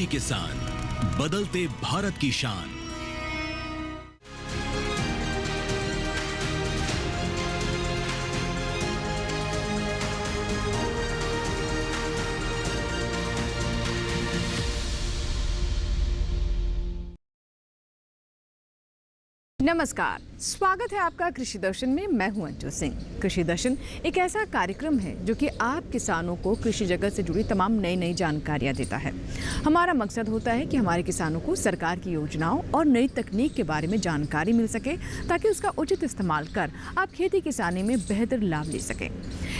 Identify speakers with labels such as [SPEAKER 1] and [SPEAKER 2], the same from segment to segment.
[SPEAKER 1] खेती किसान, बदलते भारत की शान।
[SPEAKER 2] नमस्कार, स्वागत है आपका कृषि दर्शन में। मैं हूं अंजू सिंह। कृषि दर्शन एक ऐसा कार्यक्रम है जो कि आप किसानों को कृषि जगत से जुड़ी तमाम नई जानकारियां देता है। हमारा मकसद होता है कि हमारे किसानों को सरकार की योजनाओं और नई तकनीक के बारे में जानकारी मिल सके, ताकि उसका उचित इस्तेमाल कर आप खेती किसानी में बेहतर लाभ ले सकें।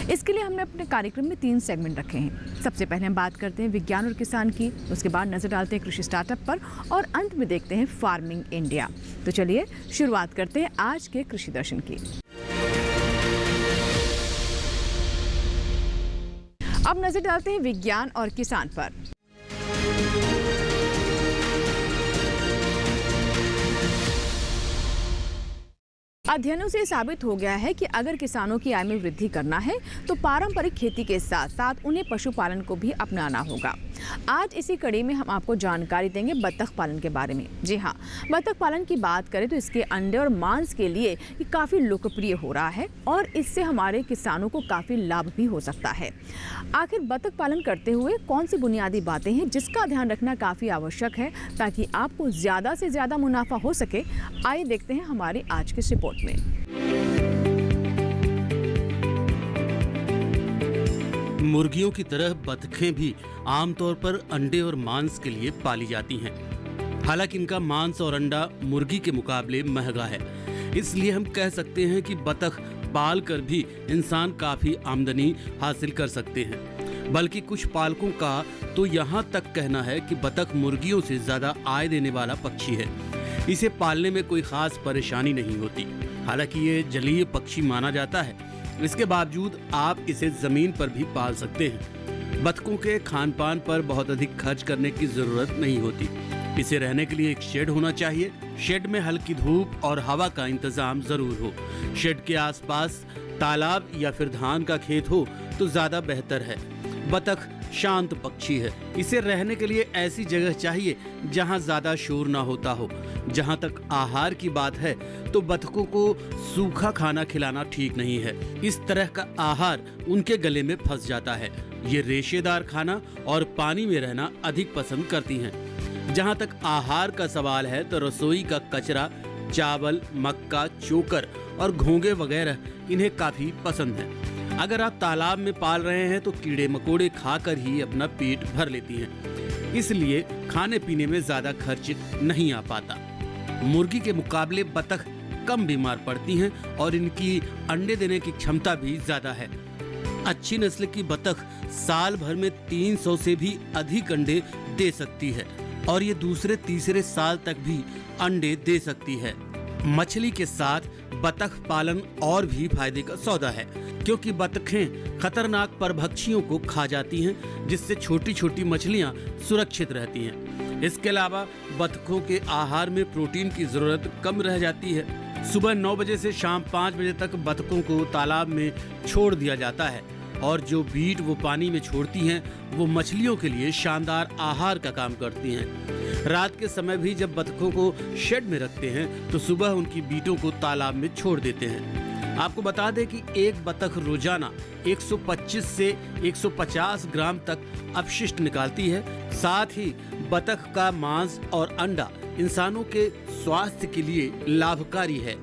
[SPEAKER 2] इसके लिए हमने अपने कार्यक्रम में 3 सेगमेंट रखे हैं। सबसे पहले हम बात करते हैं विज्ञान और किसान की, उसके बाद नजर डालते हैं कृषि स्टार्टअप पर, और अंत में देखते हैं फार्मिंग इंडिया। तो चलिए शुरुआत करते हैं आज के कृषि दर्शन की। अब नजर डालते हैं विज्ञान और किसान पर। अध्ययनों से साबित हो गया है कि अगर किसानों की आय में वृद्धि करना है तो पारंपरिक खेती के साथ साथ उन्हें पशुपालन को भी अपनाना होगा। आज इसी कड़ी में हम आपको जानकारी देंगे बतख पालन के बारे में। जी हाँ, बतख पालन की बात करें तो इसके अंडे और मांस के लिए ये काफ़ी लोकप्रिय हो रहा है और इससे हमारे किसानों को काफ़ी लाभ भी हो सकता है। आखिर बतख पालन करते हुए कौन सी बुनियादी बातें हैं जिसका ध्यान रखना काफ़ी आवश्यक है ताकि आपको ज़्यादा से ज़्यादा मुनाफा हो सके? आइए देखते हैं हमारी आज की रिपोर्ट में।
[SPEAKER 3] मुर्गियों की तरह बतखें भी आमतौर पर अंडे और मांस के लिए पाली जाती हैं। हालांकि इनका मांस और अंडा मुर्गी के मुकाबले महंगा है, इसलिए हम कह सकते हैं कि बतख पाल कर भी इंसान काफी आमदनी हासिल कर सकते हैं। बल्कि कुछ पालकों का तो यहाँ तक कहना है कि बतख मुर्गियों से ज्यादा आय देने वाला पक्षी है। इसे पालने में कोई खास परेशानी नहीं होती। हालांकि ये जलीय पक्षी माना जाता है, इसके बावजूद आप इसे जमीन पर भी पाल सकते हैं। बतखों के खान पान पर बहुत अधिक खर्च करने की जरूरत नहीं होती। इसे रहने के लिए एक शेड होना चाहिए। शेड में हल्की धूप और हवा का इंतजाम जरूर हो। शेड के आसपास तालाब या फिर धान का खेत हो तो ज्यादा बेहतर है। बतख शांत पक्षी है, इसे रहने के लिए ऐसी जगह चाहिए जहां ज्यादा शोर ना होता हो। जहां तक आहार की बात है तो बतखों को सूखा खाना खिलाना ठीक नहीं है। इस तरह का आहार उनके गले में फंस जाता है। ये रेशेदार खाना और पानी में रहना अधिक पसंद करती हैं। जहां तक आहार का सवाल है तो रसोई का कचरा, चावल, मक्का, चोकर और घोंगे वगैरह इन्हें काफी पसंद है। अगर आप तालाब में पाल रहे हैं तो कीड़े मकोड़े खाकर ही अपना पेट भर लेती हैं, इसलिए खाने पीने में ज्यादा खर्च नहीं आ पाता। मुर्गी के मुकाबले बतख कम बीमार पड़ती हैं और इनकी अंडे देने की क्षमता भी ज्यादा है। अच्छी नस्ल की बतख साल भर में 300 से भी अधिक अंडे दे सकती है और ये दूसरे तीसरे साल तक भी अंडे दे सकती है। मछली के साथ बतख पालन और भी फायदे का सौदा है, क्योंकि बतखें खतरनाक परभक्षियों को खा जाती हैं, जिससे छोटी छोटी मछलियां सुरक्षित रहती हैं। इसके अलावा बतखों के आहार में प्रोटीन की जरूरत कम रह जाती है। सुबह 9 बजे से शाम 5 बजे तक बतखों को तालाब में छोड़ दिया जाता है और जो बीट वो पानी में छोड़ती हैं वो मछलियों के लिए शानदार आहार का काम करती हैं। रात के समय भी जब बतखों को शेड में रखते हैं तो सुबह उनकी बीटों को तालाब में छोड़ देते हैं। आपको बता दें कि एक बतख रोजाना 125 से 150 ग्राम तक अपशिष्ट निकालती है। साथ ही बतख का मांस और अंडा इंसानों के स्वास्थ्य के लिए लाभकारी है।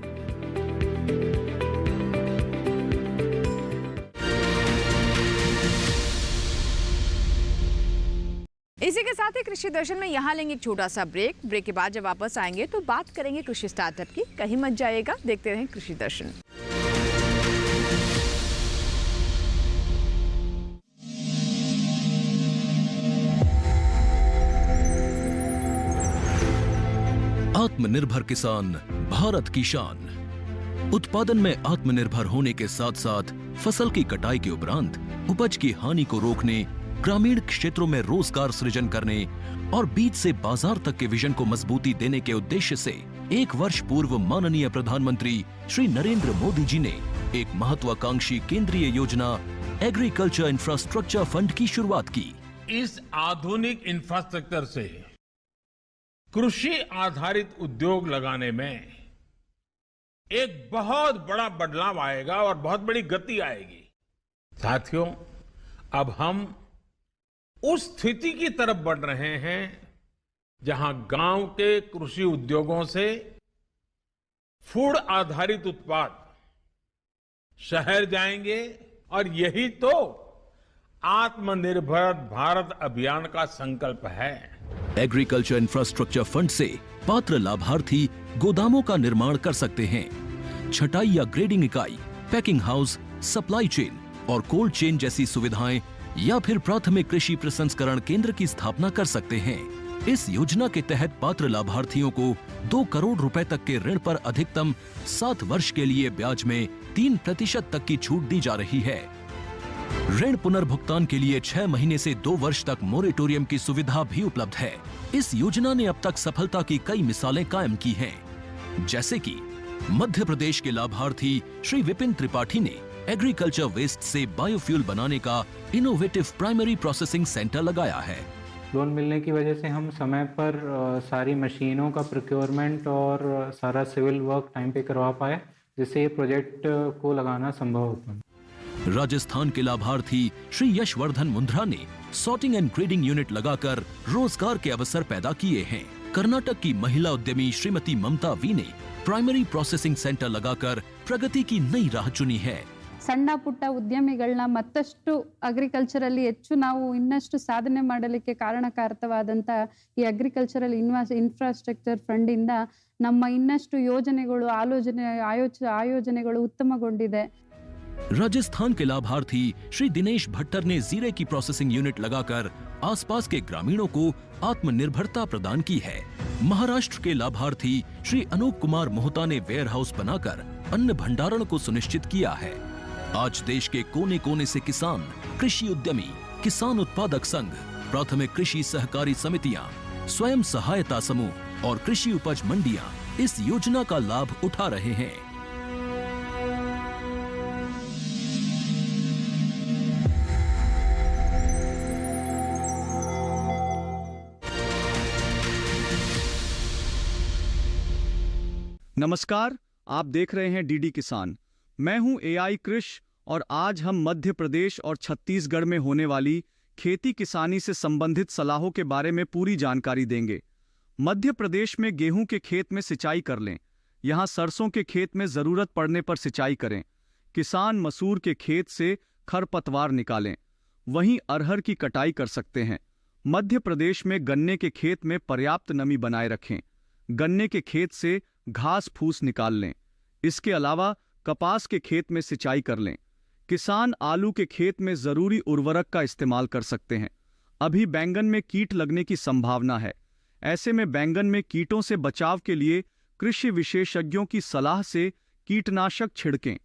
[SPEAKER 2] इसी के साथ ही कृषि दर्शन में यहाँ लेंगे एक छोटा सा ब्रेक के बाद जब वापस आएंगे तो बात करेंगे कृषि स्टार्टअप की। कहीं मत जाइएगा, देखते रहें कृषि दर्शन।
[SPEAKER 1] आत्मनिर्भर किसान, भारत की शान। उत्पादन में आत्मनिर्भर होने के साथ साथ फसल की कटाई के उपरांत उपज की हानि को रोकने, ग्रामीण क्षेत्रों में रोजगार सृजन करने और बीज से बाजार तक के विजन को मजबूती देने के उद्देश्य से 1 वर्ष पूर्व माननीय प्रधानमंत्री श्री नरेंद्र मोदी जी ने एक महत्वाकांक्षी केंद्रीय योजना एग्रीकल्चर इंफ्रास्ट्रक्चर फंड की शुरुआत की।
[SPEAKER 4] इस आधुनिक इंफ्रास्ट्रक्चर से कृषि आधारित उद्योग लगाने में एक बहुत बड़ा बदलाव आएगा और बहुत बड़ी गति आएगी। साथियों, अब हम उस स्थिति की तरफ बढ़ रहे हैं जहां गांव के कृषि उद्योगों से फूड आधारित उत्पाद शहर जाएंगे और यही तो आत्मनिर्भर भारत अभियान का संकल्प है।
[SPEAKER 1] एग्रीकल्चर इंफ्रास्ट्रक्चर फंड से पात्र लाभार्थी गोदामों का निर्माण कर सकते हैं, छटाई या ग्रेडिंग इकाई, पैकिंग हाउस, सप्लाई चेन और कोल्ड चेन जैसी सुविधाएं या फिर प्राथमिक कृषि प्रसंस्करण केंद्र की स्थापना कर सकते हैं। इस योजना के तहत पात्र लाभार्थियों को 2 करोड़ रुपए तक के ऋण पर अधिकतम 7 वर्ष के लिए ब्याज में 3% तक की छूट दी जा रही है। ऋण पुनर्भुगतान के लिए 6 महीने से 2 वर्ष तक मोरेटोरियम की सुविधा भी उपलब्ध है। इस योजना ने अब तक सफलता की कई मिसालें कायम की हैं, जैसे कि मध्य प्रदेश के लाभार्थी श्री विपिन त्रिपाठी ने एग्रीकल्चर वेस्ट से बायोफ्यूल बनाने का इनोवेटिव प्राइमरी प्रोसेसिंग सेंटर लगाया है।
[SPEAKER 5] लोन मिलने की वजह से हम समय पर सारी मशीनों का प्रोक्योरमेंट और सारा सिविल वर्क टाइम पे करवा पाए, जिससे ये प्रोजेक्ट को लगाना संभव हो पाया।
[SPEAKER 1] राजस्थान के लाभार्थी श्री यशवर्धन मुंद्रा ने सॉर्टिंग एंड ग्रेडिंग यूनिट लगाकर रोजगार के अवसर पैदा किए हैं। कर्नाटक की महिला उद्यमी श्रीमती ममता वी ने प्राइमरी प्रोसेसिंग सेंटर लगाकर प्रगति की नई राह चुनी है।
[SPEAKER 6] ಸಣ್ಣ ಪುಟ್ಟ ಉದ್ಯಮಿಗಳನ್ನ ಮತ್ತಷ್ಟು ಅಗ್ರಿಕಲ್ಚರಲ್ಲಿ ಹೆಚ್ಚು ನಾವು ಇನ್ನಷ್ಟು ಸಾಧನೆ ಮಾಡಲಿಕ್ಕೆ ಕಾರಣಕಾರಕವಾದಂತ ಈ ಅಗ್ರಿಕಲ್ಚರಲ್ ಇನ್ಫ್ರಾಸ್ಟ್ರಕ್ಚರ್ ಫಂಡ್ ಇಂದ ನಮ್ಮ ಇನ್ನಷ್ಟು ಯೋಜನೆಗಳು ಆಯೋಜನೆಗಳು ಉತ್ತಮಗೊಂಡಿದೆ।
[SPEAKER 1] राजस्थान के लाभार्थी श्री दिनेश भट्टर ने जीरे की प्रोसेसिंग यूनिट लगाकर आसपास के ग्रामीणों को आत्मनिर्भरता प्रदान की है। महाराष्ट्र के लाभार्थी श्री अनूप कुमार मोहता ने वेयर हाउस बनाकर अन्न भंडारण को सुनिश्चित किया है। आज देश के कोने कोने से किसान, कृषि उद्यमी, किसान उत्पादक संघ, प्राथमिक कृषि सहकारी समितियां, स्वयं सहायता समूह और कृषि उपज मंडियां इस योजना का लाभ उठा रहे हैं।
[SPEAKER 7] नमस्कार, आप देख रहे हैं डीडी किसान। मैं हूं एआई कृष और आज हम मध्य प्रदेश और छत्तीसगढ़ में होने वाली खेती किसानी से संबंधित सलाहों के बारे में पूरी जानकारी देंगे। मध्य प्रदेश में गेहूं के खेत में सिंचाई कर लें, यहां सरसों के खेत में जरूरत पड़ने पर सिंचाई करें। किसान मसूर के खेत से खरपतवार निकालें, वहीं अरहर की कटाई कर सकते हैं। मध्य प्रदेश में गन्ने के खेत में पर्याप्त नमी बनाए रखें, गन्ने के खेत से घास फूस निकाल लें। इसके अलावा कपास के खेत में सिंचाई कर लें। किसान आलू के खेत में जरूरी उर्वरक का इस्तेमाल कर सकते हैं। अभी बैंगन में कीट लगने की संभावना है, ऐसे में बैंगन में कीटों से बचाव के लिए कृषि विशेषज्ञों की सलाह से कीटनाशक छिड़कें।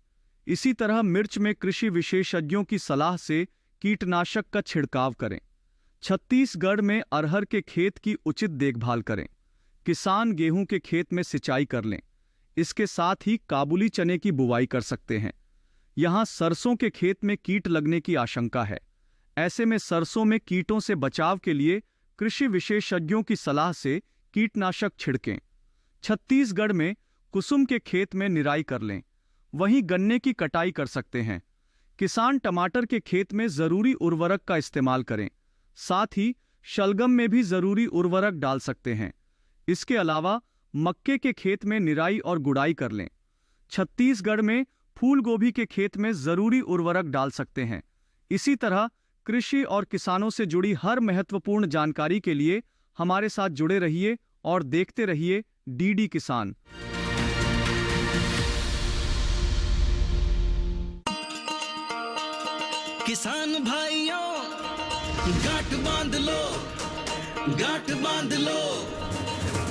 [SPEAKER 7] इसी तरह मिर्च में कृषि विशेषज्ञों की सलाह से कीटनाशक का छिड़काव करें। छत्तीसगढ़ में अरहर के खेत की उचित देखभाल करें। किसान गेहूं के खेत में सिंचाई कर लें। इसके साथ ही काबुली चने की बुवाई कर सकते हैं। यहां सरसों के खेत में कीट लगने की आशंका है, ऐसे में सरसों में कीटों से बचाव के लिए कृषि विशेषज्ञों की सलाह से कीटनाशक छिड़कें। छत्तीसगढ़ में कुसुम के खेत में निराई कर लें, वहीं गन्ने की कटाई कर सकते हैं। किसान टमाटर के खेत में जरूरी उर्वरक का इस्तेमाल करें, साथ ही शलगम में भी जरूरी उर्वरक डाल सकते हैं। इसके अलावा मक्के के खेत में निराई और गुड़ाई कर लें। छत्तीसगढ़ में फूल गोभी के खेत में जरूरी उर्वरक डाल सकते हैं। इसी तरह कृषि और किसानों से जुड़ी हर महत्वपूर्ण जानकारी के लिए हमारे साथ जुड़े रहिए और देखते रहिए डीडी किसान।
[SPEAKER 3] किसान भाइयों, गांठ बांध लो, गांठ बांध लो।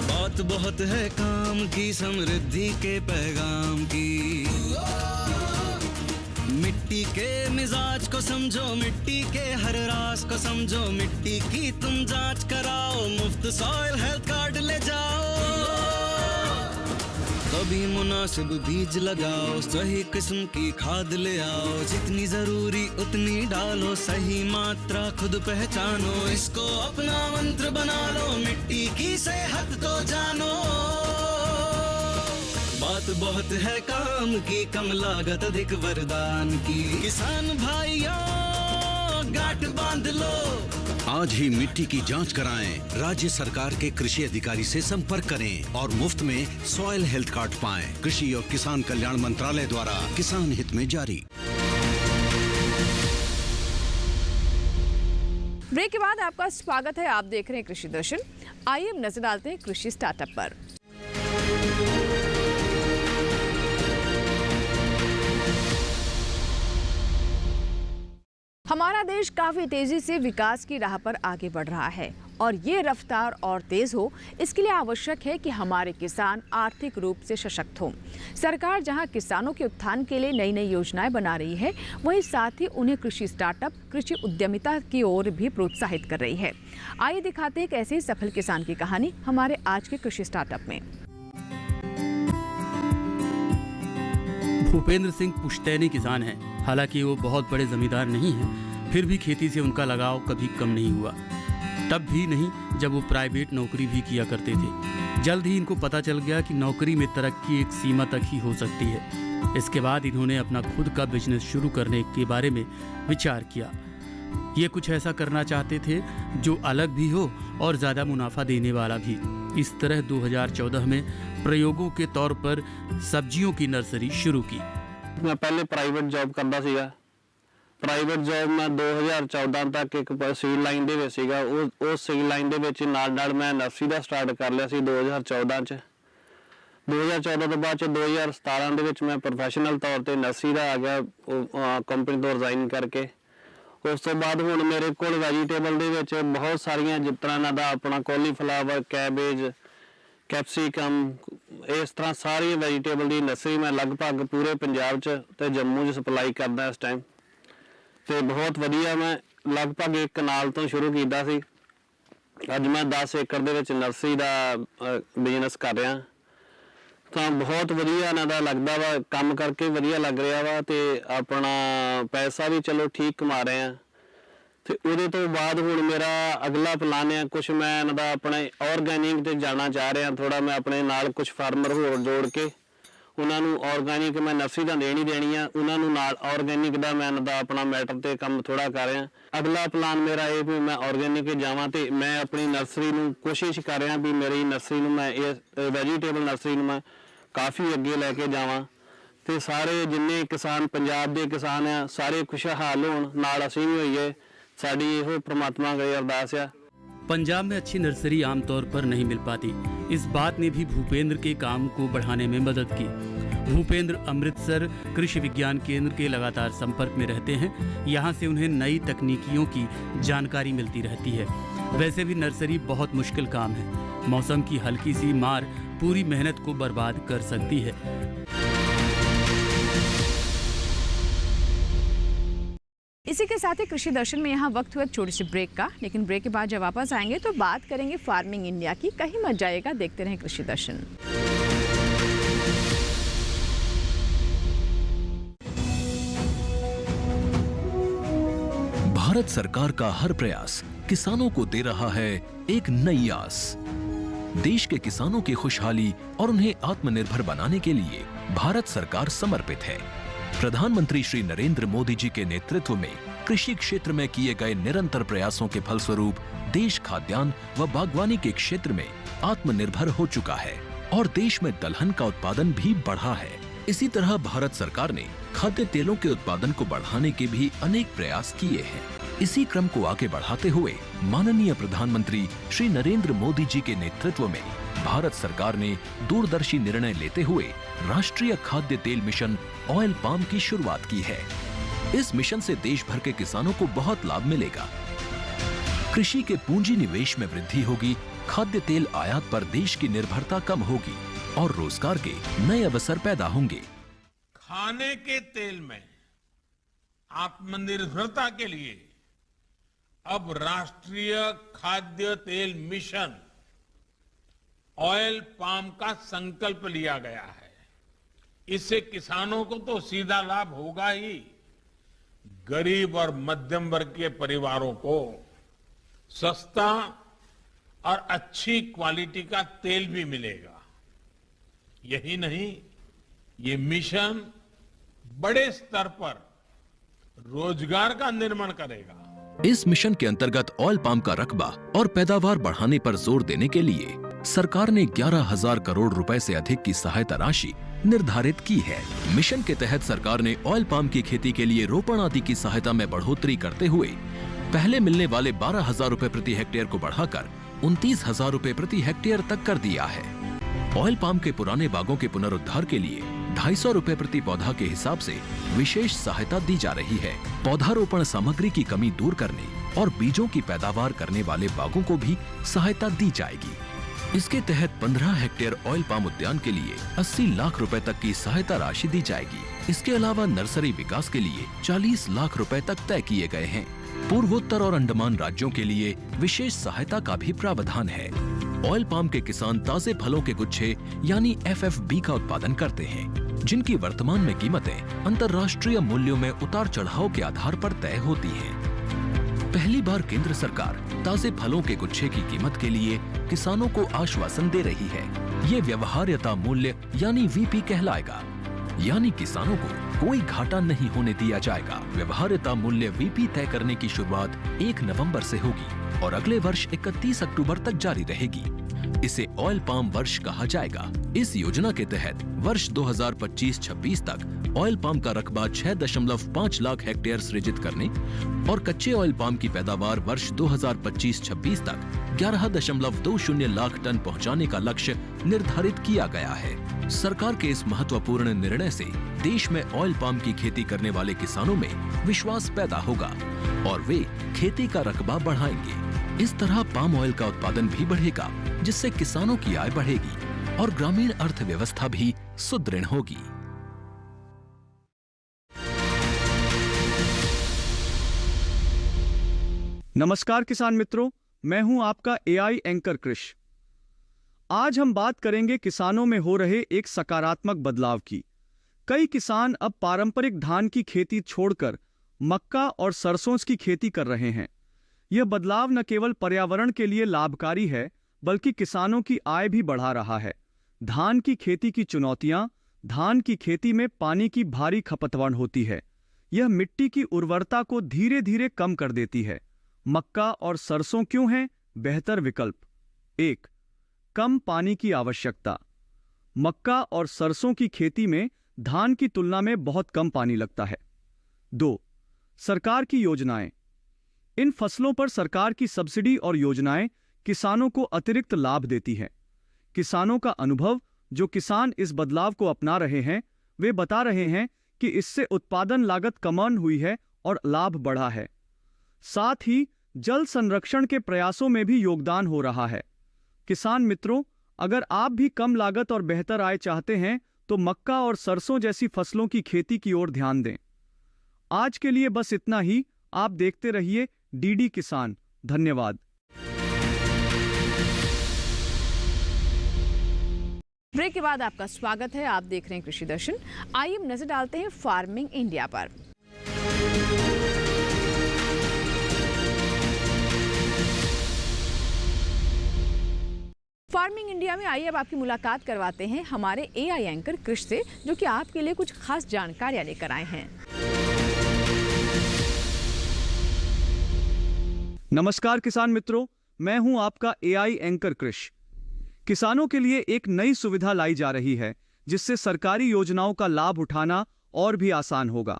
[SPEAKER 3] बात बहुत है काम की, समृद्धि के पैगाम की। मिट्टी के मिजाज को समझो, मिट्टी के हर राज को समझो। मिट्टी की तुम जांच कराओ, मुफ्त सॉइल हेल्थ कार्ड ले जाओ।
[SPEAKER 8] कभी मुनासिब बीज लगाओ, सही किस्म की खाद ले आओ, जितनी जरूरी उतनी डालो, सही मात्रा खुद पहचानो, इसको अपना मंत्र बना लो, मिट्टी की सेहत तो जानो। बात बहुत है काम की, कम लागत अधिक वरदान की, किसान भाइयों गांठ बांध लो।
[SPEAKER 9] आज ही मिट्टी की जांच कराएं, राज्य सरकार के कृषि अधिकारी से संपर्क करें और मुफ्त में सॉइल हेल्थ कार्ड पाएं। कृषि और किसान कल्याण मंत्रालय द्वारा किसान हित में जारी।
[SPEAKER 2] ब्रेक के बाद आपका स्वागत है। आप देख रहे हैं कृषि दर्शन। आइए अब नजर डालते हैं कृषि स्टार्टअप पर। हमारा देश काफी तेजी से विकास की राह पर आगे बढ़ रहा है और ये रफ्तार और तेज हो, इसके लिए आवश्यक है कि हमारे किसान आर्थिक रूप से सशक्त हों। सरकार जहां किसानों के उत्थान के लिए नई नई योजनाएं बना रही है, वहीं साथ ही उन्हें कृषि स्टार्टअप, कृषि उद्यमिता की ओर भी प्रोत्साहित कर रही है। आइए दिखाते हैं एक ऐसे ही सफल किसान की कहानी हमारे आज के कृषि स्टार्टअप में।
[SPEAKER 3] भूपेंद्र सिंह पुश्तैनी किसान हैं। हालांकि वो बहुत बड़े जमींदार नहीं हैं, फिर भी खेती से उनका लगाव कभी कम नहीं हुआ। तब भी नहीं जब वो प्राइवेट नौकरी भी किया करते थे। जल्द ही इनको पता चल गया कि नौकरी में तरक्की एक सीमा तक ही हो सकती है। इसके बाद इन्होंने अपना खुद का बिजनेस शुरू करने के बारे में विचार किया। ये कुछ ऐसा करना चाहते थे जो अलग भी हो और ज़्यादा मुनाफा देने वाला भी। इस तरह 2014 में प्रयोगों के तौर पर सब्जियों की नर्सरी शुरू की।
[SPEAKER 10] मैं पहले प्राइवेट जॉब करता ਸੀਗਾ। ਪ੍ਰਾਈਵੇਟ ਜੌਬ ਮੈਂ 2014 ਤੱਕ ਇੱਕ ਸੀਲ ਲਾਈਨ ਦੇ ਵਿੱਚ ਸੀਗਾ। ਉਹ ਸੀਲ ਲਾਈਨ ਦੇ ਵਿੱਚ ਨਾਲ ਮੈਂ ਨਰਸਰੀ ਦਾ ਸਟਾਰਟ ਕਰ ਲਿਆ ਸੀ 2014 ਚ। 2014 ਤੋਂ ਬਾਅਦ ਚ 2017 ਦੇ ਵਿੱਚ ਮੈਂ ਪ੍ਰੋਫੈਸ਼ਨਲ ਤੌਰ ਤੇ ਨਰਸਰੀ ਦਾ ਆ ਗਿਆ, ਕੰਪਨੀ ਤੋਂ ਰਿਜ਼ਾਈਨ ਕਰਕੇ। ਉਸ ਤੋਂ ਬਾਅਦ ਹੁਣ ਮੇਰੇ ਕੋਲ ਵੈਜੀਟੇਬਲ ਦੇ ਵਿੱਚ ਬਹੁਤ ਸਾਰੀਆਂ ਜਿਸ ਤਰ੍ਹਾਂ ਦਾ ਆਪਣਾ ਕੋਲੀਫਲਾਵਰ, ਕੈਬੇਜ, कैप्सिकम, इस तरह सारी वैजीटेबल की नर्सरी मैं लगभग पूरे पंजाब च ते जम्मू च सप्लाई करदा इस टाइम। तो बहुत वधिया मैं लगभग एक कनाल तो शुरू किया सी। अज मैं 10 एकड़ दे विच नर्सरी का बिजनेस कर रहा। तो बहुत वधिया इन्हां दा लगदा वा, काम करके वधिया लग रहा वा ते अपना पैसा भी चलो ठीक कमा रहे हैं। तो ਉਹਦੇ ਤੋਂ ਬਾਅਦ ਹੁਣ ਮੇਰਾ ਅਗਲਾ ਪਲਾਨ ਹੈ ਕੁਝ ਮੈਂ ਇਹਨਾਂ ਦਾ ਆਪਣੇ ਆਰਗੈਨਿਕ ਤੇ ਜਾਣਾ ਚਾਹ ਰਿਹਾ ਥੋੜਾ। ਮੈਂ ਆਪਣੇ ਨਾਲ ਕੁਝ ਫਾਰਮਰ ਹੋਰ ਜੋੜ ਕੇ ਉਹਨਾਂ ਨੂੰ ਆਰਗੈਨਿਕ ਮੈਂ ਨਰਸਰੀ ਦਾ ਦੇਣੀ ਆ, ਉਹਨਾਂ ਨੂੰ ਨਾਲ ਆਰਗੈਨਿਕ ਦਾ ਮੈਂ ਇਹਨਾਂ ਦਾ ਆਪਣਾ ਮੈਟਰ ਤੇ ਕੰਮ ਥੋੜਾ ਕਰ ਰਿਹਾ। ਅਗਲਾ ਪਲਾਨ ਮੇਰਾ ਇਹ ਵੀ ਮੈਂ ਆਰਗੈਨਿਕ ਜਾਵਾਂ ਤੇ ਮੈਂ ਆਪਣੀ ਨਰਸਰੀ ਨੂੰ ਕੋਸ਼ਿਸ਼ ਕਰ ਰਿਹਾ ਵੀ ਮੇਰੀ ਨਰਸਰੀ ਨੂੰ ਮੈਂ ਇਹ ਵੈਜੀਟੇਬਲ ਨਰਸਰੀ ਨੂੰ ਮੈਂ ਕਾਫੀ ਅੱਗੇ ਲੈ ਕੇ ਜਾਵਾਂ ਤੇ ਸਾਰੇ ਜਿੰਨੇ ਕਿਸਾਨ ਪੰਜਾਬ ਦੇ ਕਿਸਾਨ ਆ ਸਾਰੇ ਖੁਸ਼ਹਾਲ ਹੋਣ, ਨਾਲ ਅਸੀਂ ਵੀ ਹੋਈਏ। साड़ी ये परमात्मा की अरदास है।
[SPEAKER 3] पंजाब में अच्छी नर्सरी आमतौर पर नहीं मिल पाती। इस बात ने भी भूपेंद्र के काम को बढ़ाने में मदद की। भूपेंद्र अमृतसर कृषि विज्ञान केंद्र के लगातार संपर्क में रहते हैं। यहाँ से उन्हें नई तकनीकियों की जानकारी मिलती रहती है। वैसे भी नर्सरी बहुत मुश्किल काम है। मौसम की हल्की सी मार पूरी मेहनत को बर्बाद कर सकती है।
[SPEAKER 2] इसी के साथ ही कृषि दर्शन में यहाँ वक्त हुआ छोटी सी ब्रेक का, लेकिन ब्रेक के बाद जब वापस आएंगे तो बात करेंगे फार्मिंग इंडिया की। कहीं मत जाइएगा, देखते रहें कृषि दर्शन।
[SPEAKER 1] भारत सरकार का हर प्रयास किसानों को दे रहा है एक नई आस। देश के किसानों की खुशहाली और उन्हें आत्मनिर्भर बनाने के लिए भारत सरकार समर्पित है। प्रधानमंत्री श्री नरेंद्र मोदी जी के नेतृत्व में कृषि क्षेत्र में किए गए निरंतर प्रयासों के फलस्वरूप देश खाद्यान्न व बागवानी के क्षेत्र में आत्मनिर्भर हो चुका है और देश में दलहन का उत्पादन भी बढ़ा है। इसी तरह भारत सरकार ने खाद्य तेलों के उत्पादन को बढ़ाने के भी अनेक प्रयास किए हैं। इसी क्रम को आगे बढ़ाते हुए माननीय प्रधानमंत्री श्री नरेंद्र मोदी जी के नेतृत्व में भारत सरकार ने दूरदर्शी निर्णय लेते हुए राष्ट्रीय खाद्य तेल मिशन ऑयल पाम की शुरुआत की है। इस मिशन से देश भर के किसानों को बहुत लाभ मिलेगा। कृषि के पूंजी निवेश में वृद्धि होगी, खाद्य तेल आयात पर देश की निर्भरता कम होगी और रोजगार के नए अवसर पैदा होंगे।
[SPEAKER 4] खाने के तेल में आत्मनिर्भरता के लिए अब राष्ट्रीय खाद्य तेल मिशन ऑयल पाम का संकल्प लिया गया है। इससे किसानों को तो सीधा लाभ होगा ही, गरीब और मध्यम वर्ग के परिवारों को सस्ता और अच्छी क्वालिटी का तेल भी मिलेगा। यही नहीं, ये मिशन बड़े स्तर पर रोजगार का निर्माण करेगा।
[SPEAKER 1] इस मिशन के अंतर्गत ऑयल पाम का रकबा और पैदावार बढ़ाने पर जोर देने के लिए सरकार ने 11,000 करोड़ रुपए से अधिक की सहायता राशि निर्धारित की है। मिशन के तहत सरकार ने ऑयल पाम की खेती के लिए रोपण आदि की सहायता में बढ़ोतरी करते हुए पहले मिलने वाले 12,000 रुपए प्रति हेक्टेयर को बढ़ाकर 29,000 रुपए प्रति हेक्टेयर तक कर दिया है। ऑयल पाम के पुराने बागों के पुनरुद्धार के लिए 250 रुपए प्रति पौधा के हिसाब से विशेष सहायता दी जा रही है। पौधारोपण सामग्री की कमी दूर करने और बीजों की पैदावार करने वाले बागों को भी सहायता दी जाएगी। इसके तहत 15 हेक्टेयर ऑयल पाम उद्यान के लिए 80 लाख रुपए तक की सहायता राशि दी जाएगी। इसके अलावा नर्सरी विकास के लिए 40 लाख रुपए तक तय किए गए हैं। पूर्वोत्तर और अंडमान राज्यों के लिए विशेष सहायता का भी प्रावधान है। ऑयल पाम के किसान ताजे फलों के गुच्छे यानी FFB का उत्पादन करते हैं, जिनकी वर्तमान में कीमतें अंतर्राष्ट्रीय मूल्यों में उतार चढ़ाव के आधार पर तय होती हैं। पहली बार केंद्र सरकार ताजे फलों के गुच्छे की कीमत के लिए किसानों को आश्वासन दे रही है। ये व्यवहार्यता मूल्य यानी VP कहलाएगा, यानी किसानों को कोई घाटा नहीं होने दिया जाएगा। व्यवहार्यता मूल्य VP तय करने की शुरुआत 1 नवंबर से होगी और अगले वर्ष 31 अक्टूबर तक जारी रहेगी। इसे ऑयल पाम वर्ष कहा जाएगा। इस योजना के तहत वर्ष 2025-26 तक ऑयल पाम का रकबा 6.5 लाख हेक्टेयर सृजित करने और कच्चे ऑयल पाम की पैदावार वर्ष 2025-26 तक 11.20 लाख टन पहुंचाने का लक्ष्य निर्धारित किया गया है। सरकार के इस महत्वपूर्ण निर्णय से देश में ऑयल पाम की खेती करने वाले किसानों में विश्वास पैदा होगा और वे खेती का रकबा बढ़ाएंगे। इस तरह पाम ऑयल का उत्पादन भी बढ़ेगा, जिससे किसानों की आय बढ़ेगी और ग्रामीण अर्थव्यवस्था भी सुदृढ़ होगी।
[SPEAKER 7] नमस्कार किसान मित्रों, मैं हूं आपका AI एंकर कृष। आज हम बात करेंगे किसानों में हो रहे एक सकारात्मक बदलाव की। कई किसान अब पारंपरिक धान की खेती छोड़कर मक्का और सरसों की खेती कर रहे हैं। यह बदलाव न केवल पर्यावरण के लिए लाभकारी है, बल्कि किसानों की आय भी बढ़ा रहा है। धान की खेती की चुनौतियां: धान की खेती में पानी की भारी खपतवान होती है। यह मिट्टी की उर्वरता को धीरे धीरे कम कर देती है। मक्का और सरसों क्यों हैं बेहतर विकल्प? 1. कम पानी की आवश्यकता। मक्का और सरसों की खेती में धान की तुलना में बहुत कम पानी लगता है। 2. सरकार की योजनाएं। इन फसलों पर सरकार की सब्सिडी और योजनाएं किसानों को अतिरिक्त लाभ देती हैं। किसानों का अनुभव, जो किसान इस बदलाव को अपना रहे हैं, वे बता रहे हैं कि इससे उत्पादन लागत कम हुई है और लाभ बढ़ा है। साथ ही जल संरक्षण के प्रयासों में भी योगदान हो रहा है। किसान मित्रों, अगर आप भी कम लागत और बेहतर आय चाहते हैं तो मक्का और सरसों जैसी फसलों की खेती की ओर ध्यान दें। आज के लिए बस इतना ही। आप देखते रहिए DD किसान। धन्यवाद।
[SPEAKER 2] ब्रेक के बाद आपका स्वागत है। आप देख रहे हैं कृषि दर्शन। आइए हम नजर डालते हैं फार्मिंग इंडिया पर। फार्मिंग इंडिया में आइए अब आपकी मुलाकात करवाते हैं हमारे AI एंकर कृष से, जो कि आपके लिए कुछ खास जानकारियां लेकर आए हैं।
[SPEAKER 7] नमस्कार किसान मित्रों, मैं हूं आपका AI एंकर कृष। किसानों के लिए एक नई सुविधा लाई जा रही है, जिससे सरकारी योजनाओं का लाभ उठाना और भी आसान होगा।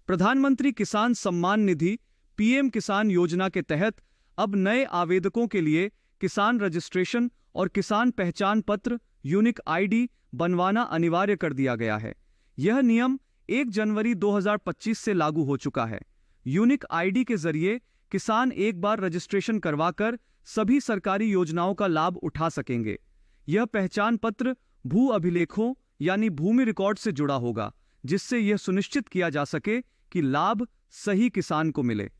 [SPEAKER 7] प्रधानमंत्री किसान सम्मान निधि PM किसान योजना के तहत अब नए आवेदकों के लिए किसान रजिस्ट्रेशन और किसान पहचान पत्र यूनिक ID बनवाना अनिवार्य कर दिया गया है। यह नियम 1 जनवरी 2025 से लागू हो चुका है। यूनिक ID के जरिए किसान एक बार रजिस्ट्रेशन करवाकर सभी सरकारी योजनाओं का लाभ उठा सकेंगे। यह पहचान पत्र भू अभिलेखों यानी भूमि रिकॉर्ड से जुड़ा होगा, जिससे यह सुनिश्चित किया जा सके कि लाभ सही किसान को मिले।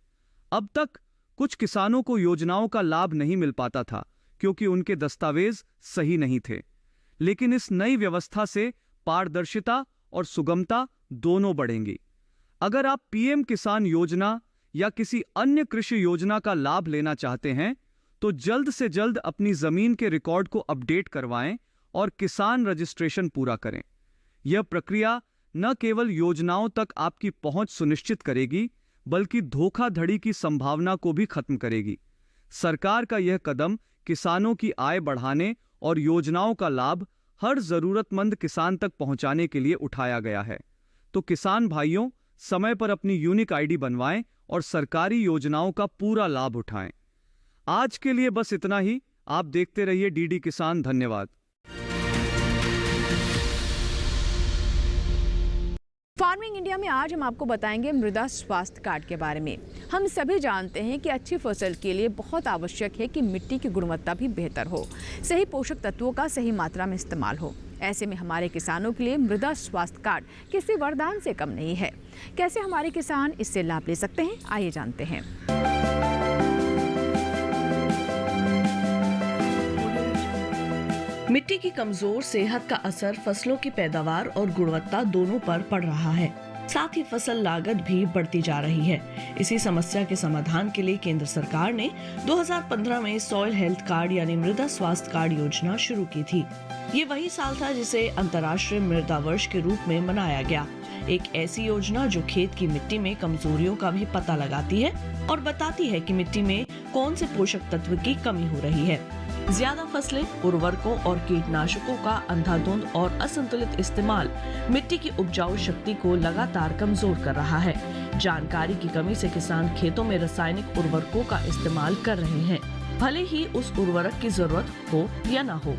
[SPEAKER 7] अब तक कुछ किसानों को योजनाओं का लाभ नहीं मिल पाता था, क्योंकि उनके दस्तावेज सही नहीं थे। लेकिन इस नई व्यवस्था से पारदर्शिता और सुगमता दोनों बढ़ेंगी। अगर आप पीएम किसान योजना या किसी अन्य कृषि योजना का लाभ लेना चाहते हैं तो जल्द से जल्द अपनी जमीन के रिकॉर्ड को अपडेट करवाएं और किसान रजिस्ट्रेशन पूरा करें। यह प्रक्रिया न केवल योजनाओं तक आपकी पहुंच सुनिश्चित करेगी बल्कि धोखाधड़ी की संभावना को भी खत्म करेगी। सरकार का यह कदम किसानों की आय बढ़ाने और योजनाओं का लाभ हर जरूरतमंद किसान तक पहुंचाने के लिए उठाया गया है। तो किसान भाइयों, समय पर अपनी यूनिक आईडी बनवाएं और सरकारी योजनाओं का पूरा लाभ उठाएं। आज के लिए बस इतना ही। आप देखते रहिए डीडी किसान। धन्यवाद।
[SPEAKER 2] फार्मिंग इंडिया में आज हम आपको बताएंगे मृदा स्वास्थ्य कार्ड के बारे में। हम सभी जानते हैं कि अच्छी फसल के लिए बहुत आवश्यक है कि मिट्टी की गुणवत्ता भी बेहतर हो, सही पोषक तत्वों का सही मात्रा में इस्तेमाल हो। ऐसे में हमारे किसानों के लिए मृदा स्वास्थ्य कार्ड किसी वरदान से कम नहीं है। कैसे हमारे किसान इससे लाभ ले सकते हैं, आइए जानते हैं।
[SPEAKER 11] मिट्टी की कमजोर सेहत का असर फसलों की पैदावार और गुणवत्ता दोनों पर पड़ रहा है। साथ ही फसल लागत भी बढ़ती जा रही है। इसी समस्या के समाधान के लिए केंद्र सरकार ने 2015 में सॉइल हेल्थ कार्ड यानी मृदा स्वास्थ्य कार्ड योजना शुरू की थी। ये वही साल था जिसे अंतर्राष्ट्रीय मृदा वर्ष के रूप में मनाया गया। एक ऐसी योजना जो खेत की मिट्टी में कमजोरियों का भी पता लगाती है और बताती है कि मिट्टी में कौन से पोषक तत्व की कमी हो रही है। ज्यादा फसलें, उर्वरकों और कीटनाशकों का अंधाधुंध और असंतुलित इस्तेमाल मिट्टी की उपजाऊ शक्ति को लगातार कमजोर कर रहा है। जानकारी की कमी से किसान खेतों में रासायनिक उर्वरकों का इस्तेमाल कर रहे हैं, भले ही उस उर्वरक की जरूरत हो या ना हो।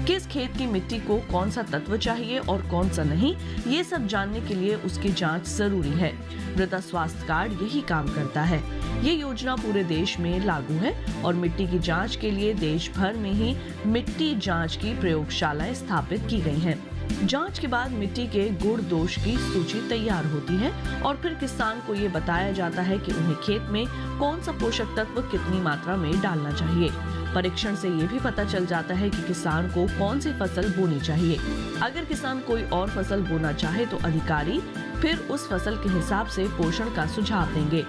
[SPEAKER 11] किस खेत की मिट्टी को कौन सा तत्व चाहिए और कौन सा नहीं, ये सब जानने के लिए उसकी जांच जरूरी है। मृदा स्वास्थ्य कार्ड यही काम करता है। ये योजना पूरे देश में लागू है और मिट्टी की जांच के लिए देश भर में ही मिट्टी जांच की प्रयोगशालाएं स्थापित की गई हैं। जांच के बाद मिट्टी के गुण दोष की सूची तैयार होती है और फिर किसान को ये बताया जाता है कि उन्हें खेत में कौन सा पोषक तत्व कितनी मात्रा में डालना चाहिए। परीक्षण से ये भी पता चल जाता है कि किसान को कौन सी फसल बोनी चाहिए। अगर किसान कोई और फसल बोना चाहे तो अधिकारी फिर उस फसल के हिसाब से पोषण का सुझाव देंगे।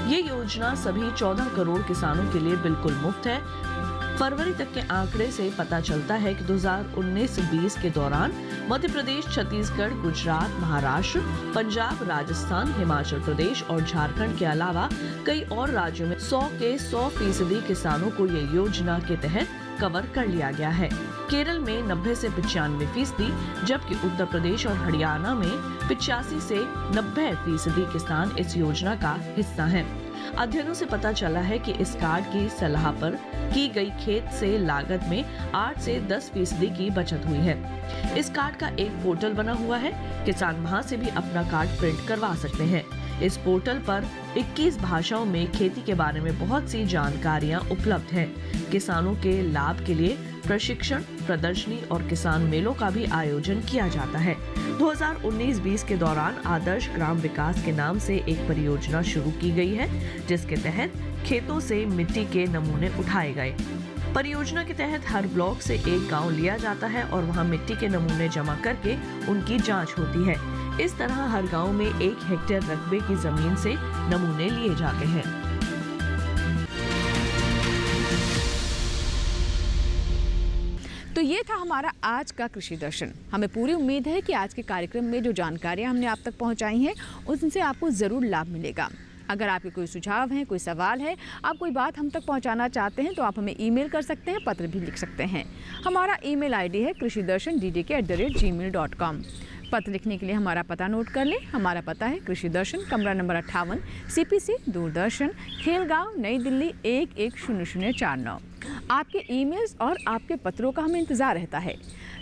[SPEAKER 11] ये योजना सभी 14 करोड़ किसानों के लिए बिल्कुल मुफ्त है। फरवरी तक के आंकड़े से पता चलता है कि 2019-20 के दौरान मध्य प्रदेश, छत्तीसगढ़, गुजरात, महाराष्ट्र, पंजाब, राजस्थान, हिमाचल प्रदेश और झारखंड के अलावा कई और राज्यों में 100 के 100% किसानों को ये योजना के तहत कवर कर लिया गया है। केरल में 90 से 95%, जबकि उत्तर प्रदेश और हरियाणा में 85 से 90% किसान इस योजना का हिस्सा हैं। अध्ययनों से पता चला है कि इस कार्ड की सलाह पर की गई खेत से लागत में 8 से 10% की बचत हुई है। इस कार्ड का एक पोर्टल बना हुआ है। किसान वहां से भी अपना कार्ड प्रिंट करवा सकते हैं। इस पोर्टल पर 21 भाषाओं में खेती के बारे में बहुत सी जानकारियां उपलब्ध हैं। किसानों के लाभ के लिए प्रशिक्षण, प्रदर्शनी और किसान मेलों का भी आयोजन किया जाता है। 2019-20 के दौरान आदर्श ग्राम विकास के नाम से एक परियोजना शुरू की गई है, जिसके तहत खेतों से मिट्टी के नमूने उठाए गए। परियोजना के तहत हर ब्लॉक से एक गांव लिया जाता है और वहां मिट्टी के नमूने जमा करके उनकी जांच होती है। इस तरह हर गांव में 1 हेक्टेयर रकबे की जमीन से नमूने लिए जाते हैं।
[SPEAKER 2] तो ये था हमारा आज का कृषि दर्शन। हमें पूरी उम्मीद है कि आज के कार्यक्रम में जो जानकारियां हमने आप तक पहुंचाई हैं उनसे आपको ज़रूर लाभ मिलेगा। अगर आपके कोई सुझाव हैं, कोई सवाल है, आप कोई बात हम तक पहुंचाना चाहते हैं तो आप हमें ईमेल कर सकते हैं, पत्र भी लिख सकते हैं। हमारा ईमेल आईडी है krishidarshan@gmail.com। पत्र लिखने के लिए हमारा पता नोट कर लें। हमारा पता है कृषि दर्शन, कमरा नंबर 58, CPC, दूरदर्शन, खेलगांव, नई दिल्ली 110049। आपके ईमेल्स और आपके पत्रों का हमें इंतज़ार रहता है।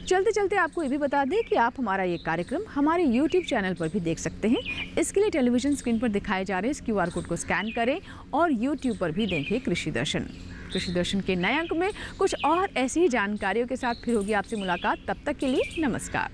[SPEAKER 2] चलते चलते आपको ये भी बता दें कि आप हमारा ये कार्यक्रम हमारे YouTube चैनल पर भी देख सकते हैं। इसके लिए टेलीविज़न स्क्रीन पर दिखाए जा रहे इस QR कोड को स्कैन करें और YouTube पर भी देखें कृषि दर्शन। कृषि दर्शन के नए अंक में कुछ और ऐसी ही जानकारियों के साथ फिर होगी आपसे मुलाकात। तब तक के लिए नमस्कार।